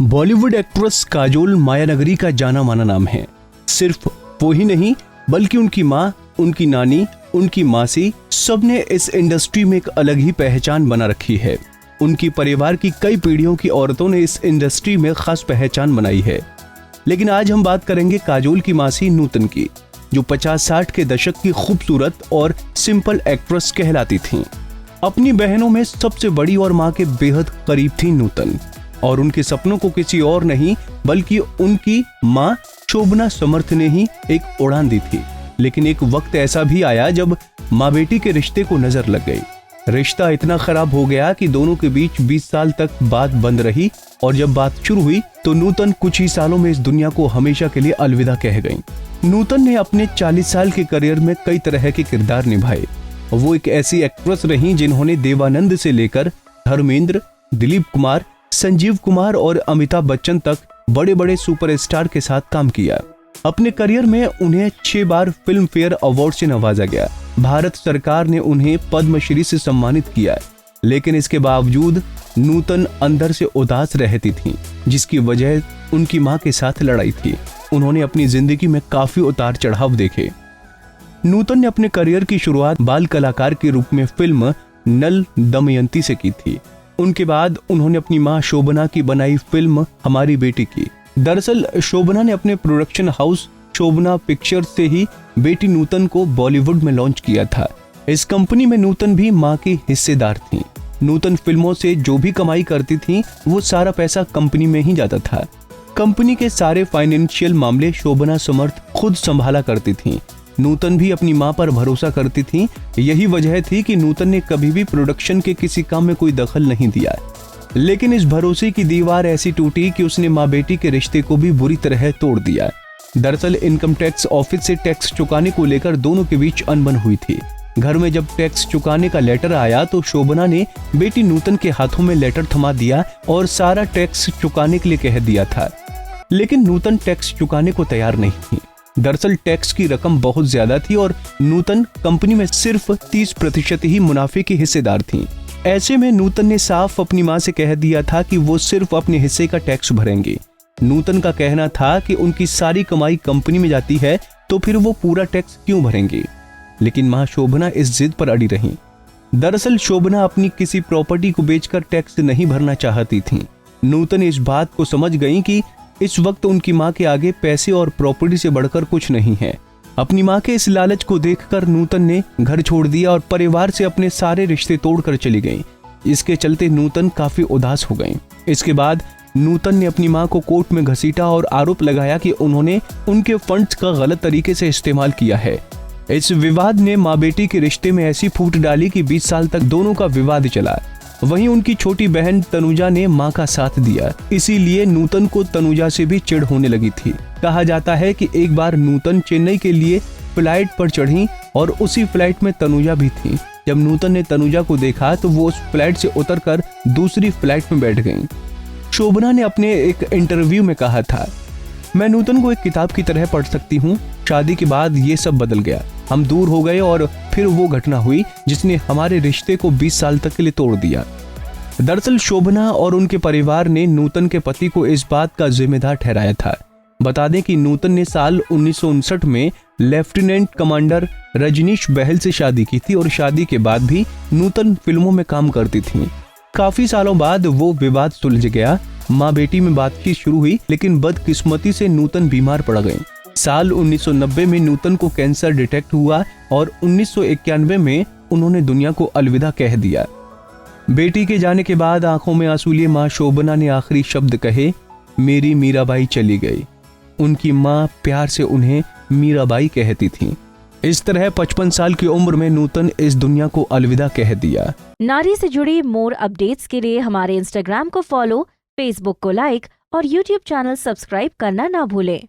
Bollywood actress Kajol मायानगरी का जाना माना नाम है। सिर्फ वो ही नहीं बल्कि उनकी माँ, उनकी नानी, उनकी मासी, सबने इस इंडस्ट्री में एक अलग ही पहचान बना रखी है। उनकी परिवार की कई पीढ़ियों की औरतों ने इस इंडस्ट्री में खास पहचान बनाई है। लेकिन आज हम बात करेंगे काजोल की मासी नूतन की, जो 50-60 के दशक की खूबसूरत और सिंपल एक्ट्रेस कहलाती थीं। अपनी बहनों में सबसे बड़ी और माँ के बेहद करीब थी नूतन, और उनके सपनों को किसी और नहीं बल्कि उनकी माँ शोभना समर्थ ने ही एक उड़ान दी थी। लेकिन एक वक्त ऐसा भी आया जब माँ बेटी के रिश्ते को नजर लग गई। रिश्ता इतना खराब हो गया कि दोनों के बीच 20 साल तक बात बंद रही, और जब बात शुरू हुई तो नूतन कुछ ही सालों में इस दुनिया को हमेशा के लिए अलविदा कह गईं। नूतन ने अपने 40 साल के करियर में कई तरह के किरदार निभाए। वो एक ऐसी एक्ट्रेस रहीं जिन्होंने देवानंद से लेकर धर्मेंद्र, दिलीप कुमार, संजीव कुमार और अमिताभ बच्चन तक बड़े बड़े सुपरस्टार के साथ काम किया। अपने करियर में उन्हें 6 बार फिल्म फेयर अवार्ड से नवाजा गया। भारत सरकार ने उन्हें पद्मश्री से सम्मानित किया। लेकिन इसके बावजूद नूतन अंदर से उदास रहती थीं, जिसकी वजह उनकी मां के साथ लड़ाई थी। उन्होंने अपनी जिंदगी में काफी उतार चढ़ाव देखे। नूतन ने अपने करियर की शुरुआत बाल कलाकार के रूप में फिल्म नल दमयंती से की थी। उनके बाद उन्होंने अपनी मां शोभना की बनाई फिल्म हमारी बेटी की। दरअसल शोभना ने अपने प्रोडक्शन हाउस शोभना पिक्चर से ही बेटी नूतन को बॉलीवुड में लॉन्च किया था। इस कंपनी में नूतन भी मां की हिस्सेदार थी। नूतन फिल्मों से जो भी कमाई करती थी वो सारा पैसा कंपनी में ही जाता था। कंपनी के सारे फाइनेंशियल मामले शोभना समर्थ खुद संभाला करती थी। नूतन भी अपनी मां पर भरोसा करती थी। यही वजह थी कि नूतन ने कभी भी प्रोडक्शन के किसी काम में कोई दखल नहीं दिया। लेकिन इस भरोसे की दीवार ऐसी टूटी कि उसने मां बेटी के रिश्ते को भी बुरी तरह तोड़ दिया। दरअसल इनकम टैक्स ऑफिस से टैक्स चुकाने को लेकर दोनों के बीच अनबन हुई थी। घर में जब टैक्स चुकाने का लेटर आया तो शोभना ने बेटी नूतन के हाथों में लेटर थमा दिया और सारा टैक्स चुकाने के लिए कह दिया था। लेकिन नूतन टैक्स चुकाने को तैयार नहीं थी। दरअसल टैक्स की रकम बहुत ज्यादा थी और नूतन कंपनी में सिर्फ 30% ही मुनाफे की हिस्सेदार थी। ऐसे में नूतन ने साफ अपनी मां से कह दिया था कि वो सिर्फ अपने हिस्से का टैक्स भरेंगे। नूतन का कहना था कि उनकी सारी कमाई कंपनी में जाती है तो फिर वो पूरा टैक्स क्यों भरेंगे। लेकिन मां शोभना इस जिद पर अड़ी रही। दरअसल शोभना अपनी किसी प्रॉपर्टी को बेचकर टैक्स नहीं भरना चाहती थी। नूतन इस बात को समझ गई कि इस वक्त उनकी मां के आगे पैसे और प्रॉपर्टी से बढ़कर कुछ नहीं है। अपनी मां के इस लालच को देखकर नूतन ने घर छोड़ दिया और परिवार से अपने सारे रिश्ते तोड़कर चली गईं। इसके चलते नूतन काफी उदास हो गईं। इसके बाद नूतन ने अपनी मां को कोर्ट में घसीटा और आरोप लगाया कि उन्होंने उनके फंड्स का गलत तरीके से इस्तेमाल किया है। इस विवाद ने मां बेटी के रिश्ते में ऐसी फूट डाली कि 20 साल तक दोनों का विवाद चला। वहीं उनकी छोटी बहन तनुजा ने मां का साथ दिया। इसीलिए नूतन को तनुजा से भी चिढ़ होने लगी थी। कहा जाता है कि एक बार नूतन चेन्नई के लिए फ्लाइट पर चढ़ी और उसी फ्लाइट में तनुजा भी थी। जब नूतन ने तनुजा को देखा तो वो उस फ्लाइट से उतरकर दूसरी फ्लाइट में बैठ गईं। शोभना ने अपने एक इंटरव्यू में कहा था, मैं नूतन को एक किताब की तरह पढ़ सकती हूँ। शादी के बाद ये सब बदल गया। हम दूर हो गए और फिर वो घटना हुई जिसने हमारे रिश्ते को 20 साल तक के लिए तोड़ दिया। दरअसल शोभना और उनके परिवार ने नूतन के पति को इस बात का जिम्मेदार ठहराया था। बता दें कि नूतन ने साल 1959 में लेफ्टिनेंट कमांडर रजनीश बहल से शादी की थी और शादी के बाद भी नूतन फिल्मों में काम करती थीं। काफी सालों बाद वो विवाद सुलझ गया। माँ बेटी में बातचीत शुरू हुई, लेकिन बदकिस्मती से नूतन बीमार पड़ गई। साल 1990 में नूतन को कैंसर डिटेक्ट हुआ और 1991 में उन्होंने दुनिया को अलविदा कह दिया। बेटी के जाने के बाद आंखों में आंसू लिए मां शोभना ने आखिरी शब्द कहे, मेरी मीराबाई चली गई। उनकी मां प्यार से उन्हें मीराबाई कहती थी। इस तरह 55 साल की उम्र में नूतन इस दुनिया को अलविदा कह दिया। नारी से जुड़ी मोर अपडेट्स के लिए हमारे इंस्टाग्राम को फॉलो, फेसबुक को लाइक और यूट्यूब चैनल सब्सक्राइब करना ना भूलें।